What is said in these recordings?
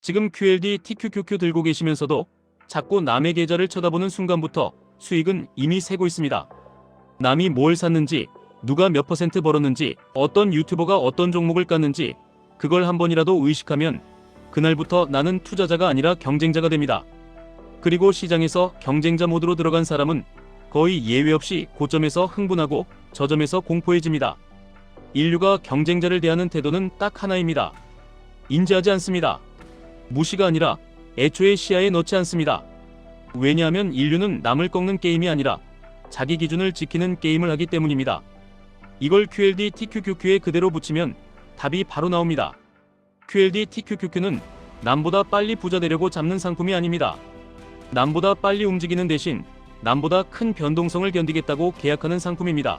지금 QLD TQQQ 들고 계시면서도 자꾸 남의 계좌를 쳐다보는 순간부터 수익은 이미 새고 있습니다. 남이 뭘 샀는지, 누가 몇 퍼센트 벌었는지, 어떤 유튜버가 어떤 종목을 깠는지 그걸 한 번이라도 의식하면 그날부터 나는 투자자가 아니라 경쟁자가 됩니다. 그리고 시장에서 경쟁자 모드로 들어간 사람은 거의 예외 없이 고점에서 흥분하고 저점에서 공포해집니다. 인류가 경쟁자를 대하는 태도는 딱 하나입니다. 인지하지 않습니다. 무시가 아니라 애초에 시야에 넣지 않습니다. 왜냐하면 인류는 남을 꺾는 게임이 아니라 자기 기준을 지키는 게임을 하기 때문입니다. 이걸 QLD TQQQ에 그대로 붙이면 답이 바로 나옵니다. QLD TQQQ는 남보다 빨리 부자 되려고 잡는 상품이 아닙니다. 남보다 빨리 움직이는 대신 남보다 큰 변동성을 견디겠다고 계약하는 상품입니다.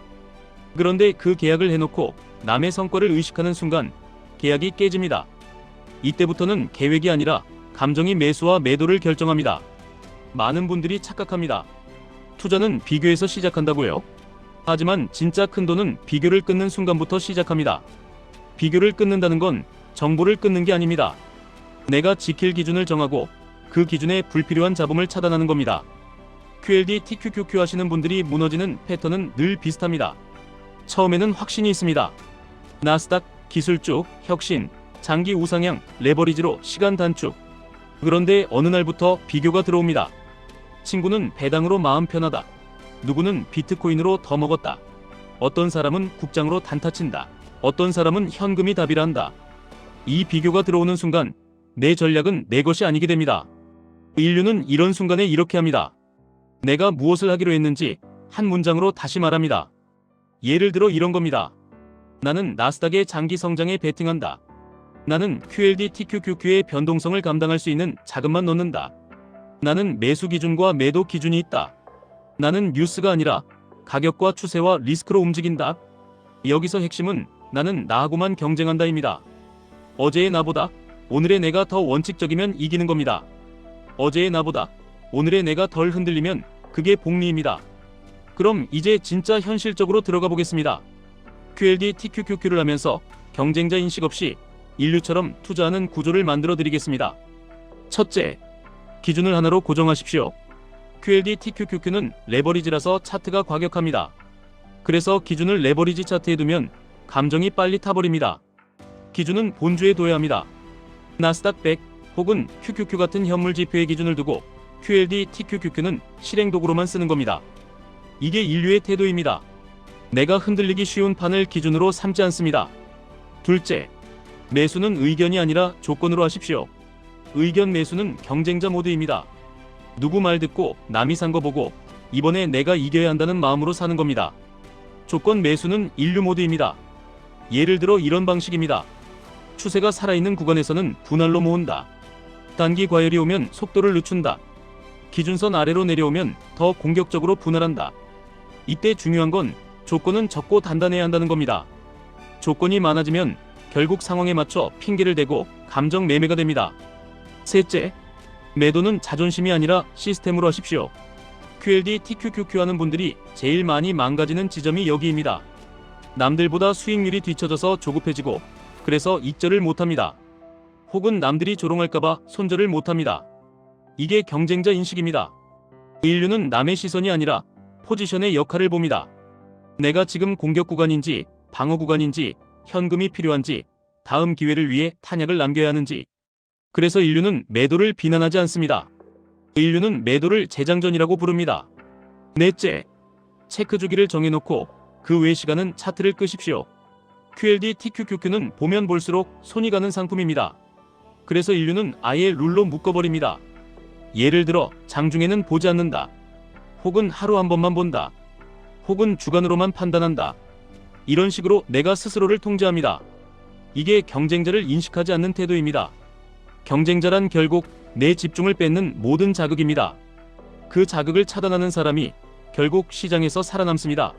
그런데 그 계약을 해놓고 남의 성과를 의식하는 순간 계약이 깨집니다. 이때부터는 계획이 아니라 감정이 매수와 매도를 결정합니다. 많은 분들이 착각합니다. 투자는 비교에서 시작한다고요? 하지만 진짜 큰 돈은 비교를 끊는 순간부터 시작합니다. 비교를 끊는다는 건 정보를 끊는 게 아닙니다. 내가 지킬 기준을 정하고 그 기준에 불필요한 잡음을 차단하는 겁니다. QLD TQQQ 하시는 분들이 무너지는 패턴은 늘 비슷합니다. 처음에는 확신이 있습니다. 나스닥, 기술주, 혁신, 장기 우상향, 레버리지로 시간 단축. 그런데 어느 날부터 비교가 들어옵니다. 친구는 배당으로 마음 편하다. 누구는 비트코인으로 더 먹었다. 어떤 사람은 국장으로 단타 친다. 어떤 사람은 현금이 답이라 한다. 이 비교가 들어오는 순간 내 전략은 내 것이 아니게 됩니다. 인류는 이런 순간에 이렇게 합니다. 내가 무엇을 하기로 했는지 한 문장으로 다시 말합니다. 예를 들어 이런 겁니다. 나는 나스닥의 장기 성장에 베팅한다. 나는 QLD TQQQ의 변동성을 감당할 수 있는 자금만 넣는다. 나는 매수 기준과 매도 기준이 있다. 나는 뉴스가 아니라 가격과 추세와 리스크로 움직인다. 여기서 핵심은 나는 나하고만 경쟁한다입니다. 어제의 나보다 오늘의 내가 더 원칙적이면 이기는 겁니다. 어제의 나보다 오늘의 내가 덜 흔들리면 그게 복리입니다. 그럼 이제 진짜 현실적으로 들어가 보겠습니다. QLD TQQQ를 하면서 경쟁자 인식 없이 인류처럼 투자하는 구조를 만들어 드리겠습니다. 첫째, 기준을 하나로 고정하십시오. QLD TQQQ는 레버리지라서 차트가 과격합니다. 그래서 기준을 레버리지 차트에 두면 감정이 빨리 타버립니다. 기준은 본주에 둬야 합니다. 나스닥 100 혹은 QQQ 같은 현물 지표의 기준을 두고 QLD TQQQ는 실행 도구로만 쓰는 겁니다. 이게 인류의 태도입니다. 내가 흔들리기 쉬운 판을 기준으로 삼지 않습니다. 둘째, 매수는 의견이 아니라 조건으로 하십시오. 의견 매수는 경쟁자 모드입니다. 누구 말 듣고 남이 산 거 보고 이번에 내가 이겨야 한다는 마음으로 사는 겁니다. 조건 매수는 인류 모드입니다. 예를 들어 이런 방식입니다. 추세가 살아있는 구간에서는 분할로 모은다. 단기 과열이 오면 속도를 늦춘다. 기준선 아래로 내려오면 더 공격적으로 분할한다. 이때 중요한 건 조건은 적고 단단해야 한다는 겁니다. 조건이 많아지면 결국 상황에 맞춰 핑계를 대고 감정 매매가 됩니다. 셋째, 매도는 자존심이 아니라 시스템으로 하십시오. QLD TQQQ 하는 분들이 제일 많이 망가지는 지점이 여기입니다. 남들보다 수익률이 뒤처져서 조급해지고 그래서 익절을 못합니다. 혹은 남들이 조롱할까봐 손절을 못합니다. 이게 경쟁자 인식입니다. 인류는 남의 시선이 아니라 포지션의 역할을 봅니다. 내가 지금 공격 구간인지 방어 구간인지 현금이 필요한지 다음 기회를 위해 탄약을 남겨야 하는지. 그래서 인류는 매도를 비난하지 않습니다. 인류는 매도를 재장전이라고 부릅니다. 넷째, 체크 주기를 정해놓고 그 외 시간은 차트를 끄십시오. QLD TQQQ는 보면 볼수록 손이 가는 상품입니다. 그래서 인류는 아예 룰로 묶어버립니다. 예를 들어 장중에는 보지 않는다. 혹은 하루 한 번만 본다. 혹은 주간으로만 판단한다. 이런 식으로 내가 스스로를 통제합니다. 이게 경쟁자를 인식하지 않는 태도입니다. 경쟁자란 결국 내 집중을 뺏는 모든 자극입니다. 그 자극을 차단하는 사람이 결국 시장에서 살아남습니다.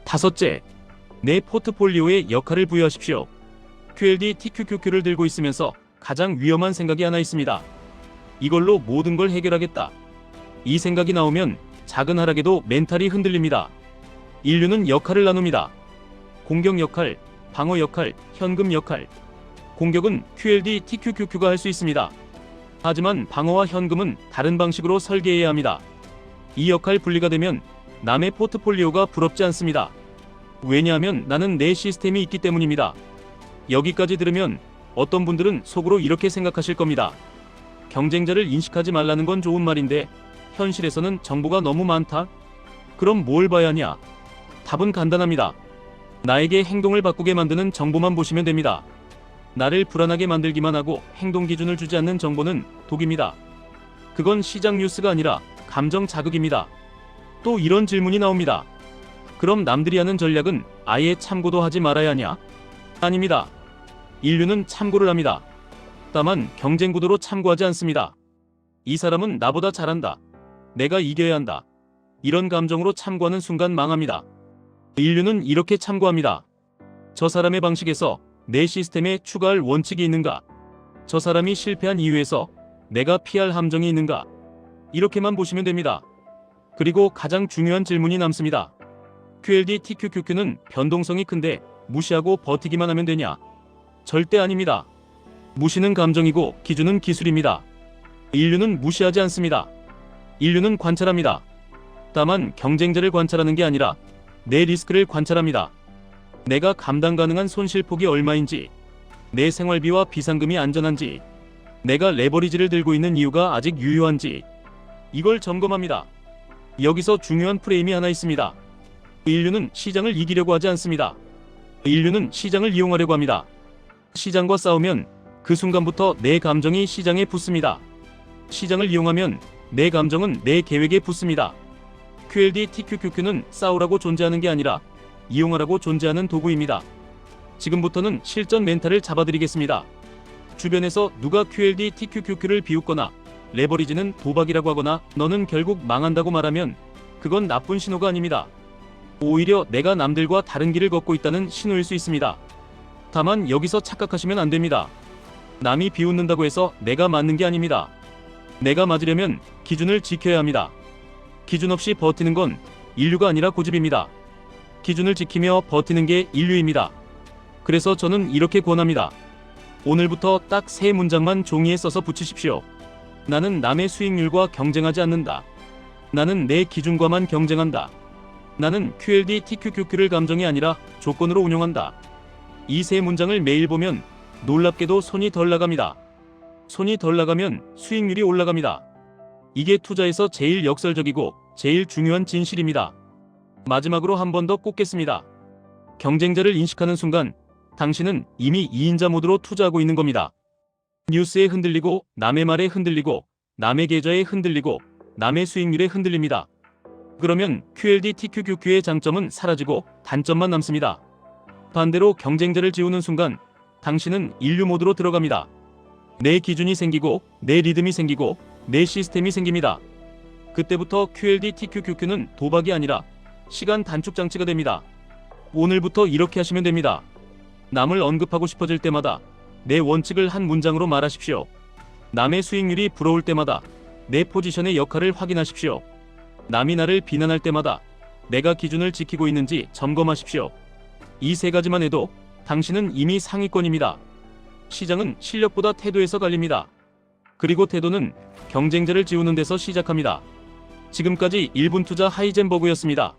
다섯째, 내 포트폴리오에 역할을 부여하십시오. QLD TQQQ를 들고 있으면서 가장 위험한 생각이 하나 있습니다. 이걸로 모든 걸 해결하겠다. 이 생각이 나오면 작은 하락에도 멘탈이 흔들립니다. 인류는 역할을 나눕니다. 공격 역할, 방어 역할, 현금 역할. 공격은 QLD TQQQ가 할 수 있습니다. 하지만 방어와 현금은 다른 방식으로 설계해야 합니다. 이 역할 분리가 되면 남의 포트폴리오가 부럽지 않습니다. 왜냐하면 나는 내 시스템이 있기 때문입니다. 여기까지 들으면 어떤 분들은 속으로 이렇게 생각하실 겁니다. 경쟁자를 인식하지 말라는 건 좋은 말인데 현실에서는 정보가 너무 많다? 그럼 뭘 봐야 하냐? 답은 간단합니다. 나에게 행동을 바꾸게 만드는 정보만 보시면 됩니다. 나를 불안하게 만들기만 하고 행동 기준을 주지 않는 정보는 독입니다. 그건 시장 뉴스가 아니라 감정 자극입니다. 또 이런 질문이 나옵니다. 그럼 남들이 하는 전략은 아예 참고도 하지 말아야 하냐? 아닙니다. 인류는 참고를 합니다. 다만 경쟁 구도로 참고하지 않습니다. 이 사람은 나보다 잘한다. 내가 이겨야 한다. 이런 감정으로 참고하는 순간 망합니다. 인류는 이렇게 참고합니다. 저 사람의 방식에서 내 시스템에 추가할 원칙이 있는가? 저 사람이 실패한 이유에서 내가 피할 함정이 있는가? 이렇게만 보시면 됩니다. 그리고 가장 중요한 질문이 남습니다. QLD TQQQ는 변동성이 큰데 무시하고 버티기만 하면 되냐? 절대 아닙니다. 무시는 감정이고 기준은 기술입니다. 인류는 무시하지 않습니다. 인류는 관찰합니다. 다만 경쟁자를 관찰하는 게 아니라 내 리스크를 관찰합니다. 내가 감당 가능한 손실폭이 얼마인지, 내 생활비와 비상금이 안전한지, 내가 레버리지를 들고 있는 이유가 아직 유효한지, 이걸 점검합니다. 여기서 중요한 프레임이 하나 있습니다. 인류는 시장을 이기려고 하지 않습니다. 인류는 시장을 이용하려고 합니다. 시장과 싸우면 그 순간부터 내 감정이 시장에 붙습니다. 시장을 이용하면 내 감정은 내 계획에 붙습니다. QLD TQQQ는 싸우라고 존재하는 게 아니라 이용하라고 존재하는 도구입니다. 지금부터는 실전 멘탈을 잡아드리겠습니다. 주변에서 누가 QLD TQQQ를 비웃거나 레버리지는 도박이라고 하거나 너는 결국 망한다고 말하면 그건 나쁜 신호가 아닙니다. 오히려 내가 남들과 다른 길을 걷고 있다는 신호일 수 있습니다. 다만 여기서 착각하시면 안 됩니다. 남이 비웃는다고 해서 내가 맞는 게 아닙니다. 내가 맞으려면 기준을 지켜야 합니다. 기준 없이 버티는 건 인류가 아니라 고집입니다. 기준을 지키며 버티는 게 인류입니다. 그래서 저는 이렇게 권합니다. 오늘부터 딱 3문장만 종이에 써서 붙이십시오. 나는 남의 수익률과 경쟁하지 않는다. 나는 내 기준과만 경쟁한다. 나는 QLD TQQQ를 감정이 아니라 조건으로 운용한다. 이 3문장을 매일 보면 놀랍게도 손이 덜 나갑니다. 손이 덜 나가면 수익률이 올라갑니다. 이게 투자에서 제일 역설적이고 제일 중요한 진실입니다. 마지막으로 한 번 더 꼽겠습니다. 경쟁자를 인식하는 순간 당신은 이미 2인자 모드로 투자하고 있는 겁니다. 뉴스에 흔들리고 남의 말에 흔들리고 남의 계좌에 흔들리고 남의 수익률에 흔들립니다. 그러면 QLD TQQQ의 장점은 사라지고 단점만 남습니다. 반대로 경쟁자를 지우는 순간 당신은 인류 모드로 들어갑니다. 내 기준이 생기고 내 리듬이 생기고 내 시스템이 생깁니다. 그때부터 QLD TQQQ는 도박이 아니라 시간 단축 장치가 됩니다. 오늘부터 이렇게 하시면 됩니다. 남을 언급하고 싶어질 때마다 내 원칙을 한 문장으로 말하십시오. 남의 수익률이 부러울 때마다 내 포지션의 역할을 확인하십시오. 남이 나를 비난할 때마다 내가 기준을 지키고 있는지 점검하십시오. 이 3가지만 해도 당신은 이미 상위권입니다. 시장은 실력보다 태도에서 갈립니다. 그리고 태도는 경쟁자를 지우는 데서 시작합니다. 지금까지 1분 투자 하이젠버그였습니다.